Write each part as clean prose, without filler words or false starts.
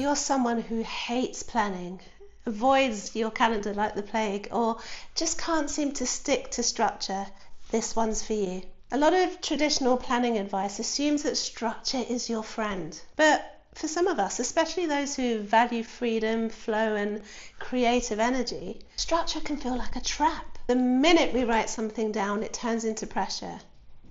you're someone who hates planning, avoids your calendar like the plague, or just can't seem to stick to structure, this one's for you. A lot of traditional planning advice assumes that structure is your friend, but for some of us, especially those who value freedom, flow, and creative energy, structure can feel like a trap. The minute we write something down, it turns into pressure.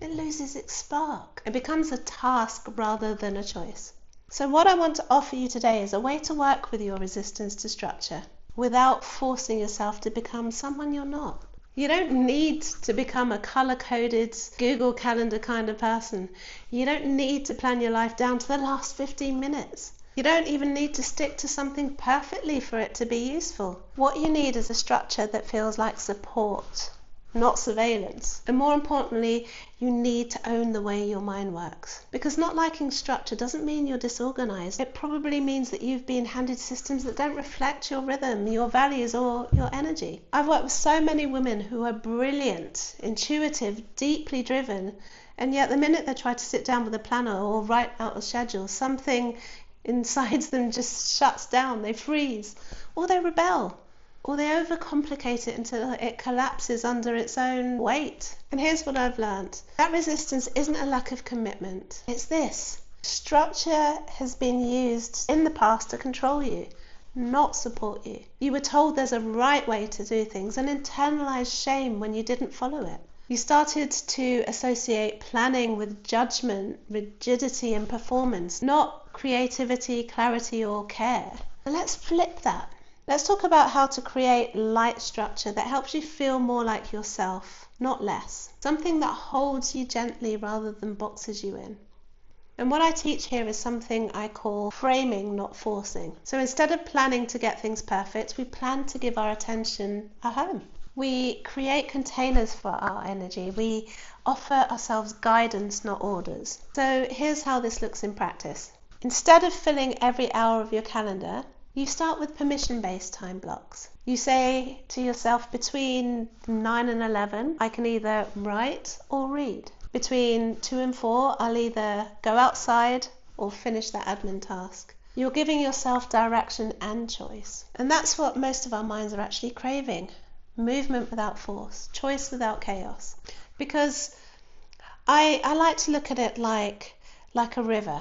It loses its spark. It becomes a task rather than a choice. So what I want to offer you today is a way to work with your resistance to structure without forcing yourself to become someone you're not. You don't need to become a color-coded Google Calendar kind of person. You don't need to plan your life down to the last 15 minutes. You don't even need to stick to something perfectly for it to be useful. What you need is a structure that feels like support, not surveillance. And more importantly, you need to own the way your mind works. Because not liking structure doesn't mean you're disorganized. It probably means that you've been handed systems that don't reflect your rhythm, your values, or your energy. I've worked with so many women who are brilliant, intuitive, deeply driven, and yet the minute they try to sit down with a planner or write out a schedule, something inside them just shuts down. They freeze, or they rebel, or they overcomplicate it until it collapses under its own weight. And here's what I've learned. That resistance isn't a lack of commitment. It's this. Structure has been used in the past to control you, not support you. You were told there's a right way to do things and internalized shame when you didn't follow it. You started to associate planning with judgment, rigidity, and performance, not creativity, clarity, or care. And let's flip that. Let's talk about how to create light structure that helps you feel more like yourself, not less. Something that holds you gently rather than boxes you in. And what I teach here is something I call framing, not forcing. So instead of planning to get things perfect, we plan to give our attention a home. We create containers for our energy. We offer ourselves guidance, not orders. So here's how this looks in practice. Instead of filling every hour of your calendar, you start with permission-based time blocks. You say to yourself, between 9 and 11, I can either write or read. Between 2 and 4, I'll either go outside or finish that admin task. You're giving yourself direction and choice. And that's what most of our minds are actually craving. Movement without force, choice without chaos. Because I like to look at it like a river.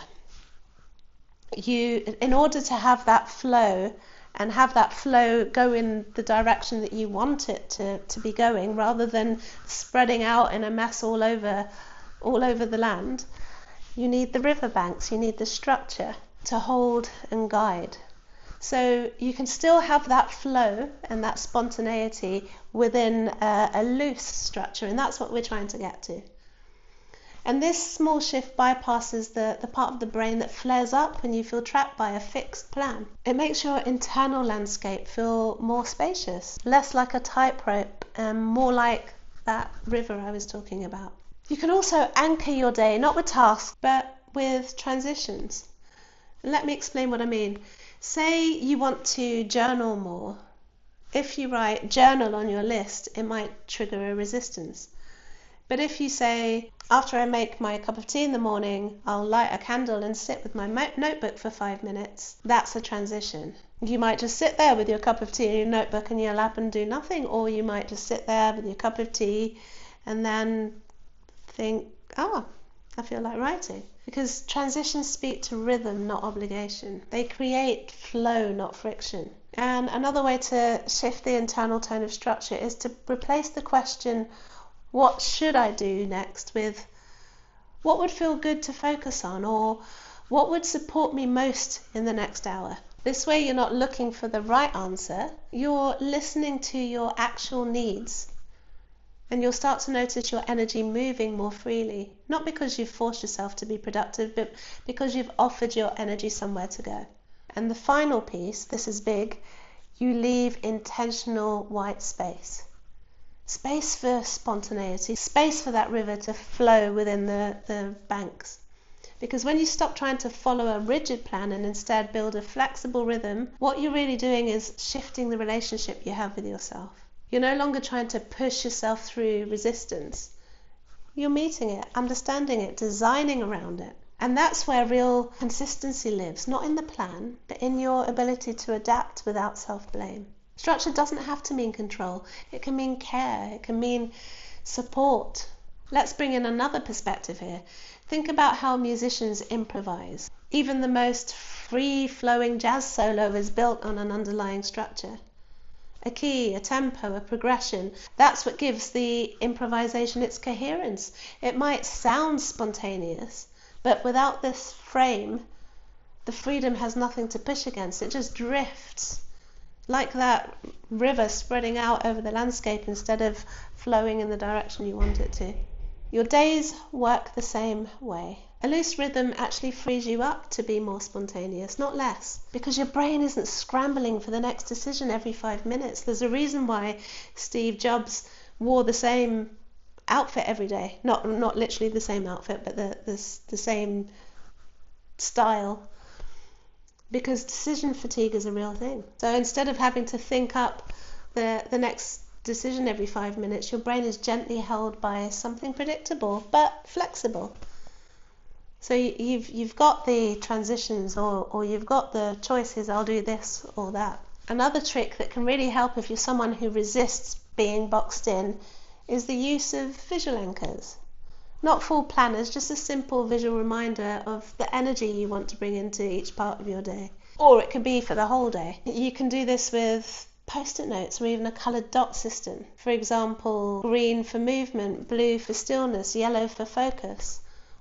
In order to have that flow and have that flow go in the direction that you want it to be going, rather than spreading out in a mess all over the land, you need the riverbanks, you need the structure to hold and guide. So you can still have that flow and that spontaneity within a loose structure, and that's what we're trying to get to. And this small shift bypasses the part of the brain that flares up when you feel trapped by a fixed plan. It makes your internal landscape feel more spacious, less like a tightrope, and more like that river I was talking about. You can also anchor your day, not with tasks, but with transitions. Let me explain what I mean. Say you want to journal more. If you write journal on your list, it might trigger a resistance. But if you say, after I make my cup of tea in the morning, I'll light a candle and sit with my notebook for 5 minutes, that's a transition. You might just sit there with your cup of tea and your notebook in your lap and do nothing, or you might just sit there with your cup of tea and then think, I feel like writing. Because transitions speak to rhythm, not obligation. They create flow, not friction. And another way to shift the internal tone of structure is to replace the question, what should I do next, with what would feel good to focus on, or what would support me most in the next hour. This way you're not looking for the right answer, you're listening to your actual needs. And you'll start to notice your energy moving more freely, not because you've forced yourself to be productive, but because you've offered your energy somewhere to go. And the final piece, this is big, you leave intentional white space. Space for spontaneity, space for that river to flow within the banks. Because when you stop trying to follow a rigid plan and instead build a flexible rhythm, what you're really doing is shifting the relationship you have with yourself. You're no longer trying to push yourself through resistance. You're meeting it, understanding it, designing around it. And that's where real consistency lives, not in the plan, but in your ability to adapt without self-blame. Structure doesn't have to mean control. It can mean care. It can mean support. Let's bring in another perspective here. Think about how musicians improvise. Even the most free-flowing jazz solo is built on an underlying structure. A key, a tempo, a progression. That's what gives the improvisation its coherence. It might sound spontaneous, but without this frame, the freedom has nothing to push against. It just drifts, like that river spreading out over the landscape instead of flowing in the direction you want it to. Your days work the same way. A loose rhythm actually frees you up to be more spontaneous, not less, because your brain isn't scrambling for the next decision every 5 minutes. There's a reason why Steve Jobs wore the same outfit every day. Not literally the same outfit, but the same style. Because decision fatigue is a real thing. So instead of having to think up the next decision every 5 minutes, your brain is gently held by something predictable but flexible. So you've got the transitions or you've got the choices, I'll do this or that. Another trick that can really help if you're someone who resists being boxed in is the use of visual anchors. Not full planners, just a simple visual reminder of the energy you want to bring into each part of your day. Or it could be for the whole day. You can do this with post-it notes or even a coloured dot system. For example, green for movement, blue for stillness, yellow for focus.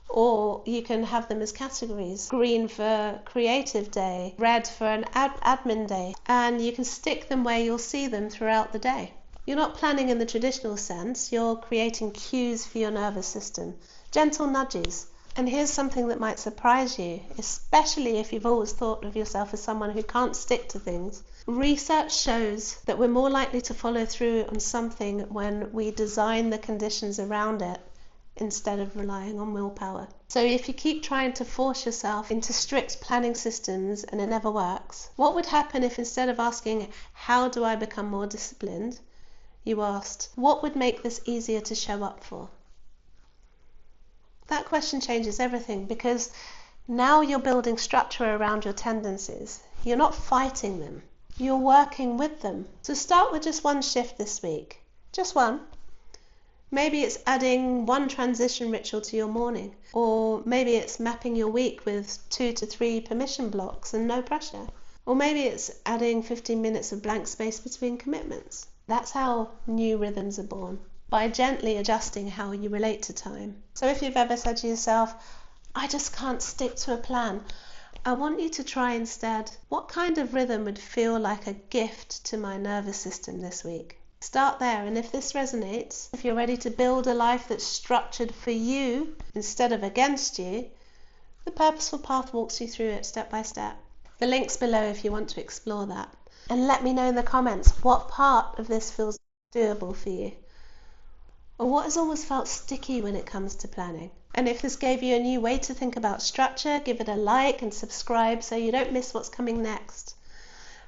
Or you can have them as categories. Green for creative day, red for an admin day. And you can stick them where you'll see them throughout the day. You're not planning in the traditional sense, you're creating cues for your nervous system. Gentle nudges. And here's something that might surprise you, especially if you've always thought of yourself as someone who can't stick to things. Research shows that we're more likely to follow through on something when we design the conditions around it instead of relying on willpower. So if you keep trying to force yourself into strict planning systems and it never works, what would happen if instead of asking, how do I become more disciplined, you asked, what would make this easier to show up for? That question changes everything because now you're building structure around your tendencies. You're not fighting them. You're working with them. So start with just one shift this week. Just one. Maybe it's adding one transition ritual to your morning. Or maybe it's mapping your week with 2 to 3 permission blocks and no pressure. Or maybe it's adding 15 minutes of blank space between commitments. That's how new rhythms are born, by gently adjusting how you relate to time. So if you've ever said to yourself, I just can't stick to a plan, I want you to try instead, what kind of rhythm would feel like a gift to my nervous system this week? Start there, and if this resonates, if you're ready to build a life that's structured for you instead of against you, the Purposeful Path walks you through it step by step. The link's below if you want to explore that. And let me know in the comments what part of this feels doable for you. Or what has always felt sticky when it comes to planning. And if this gave you a new way to think about structure, give it a like and subscribe so you don't miss what's coming next.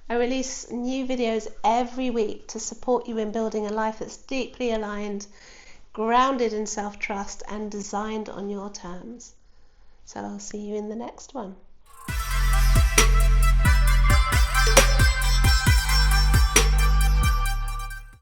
I release new videos every week to support you in building a life that's deeply aligned, grounded in self-trust and designed on your terms. So I'll see you in the next one.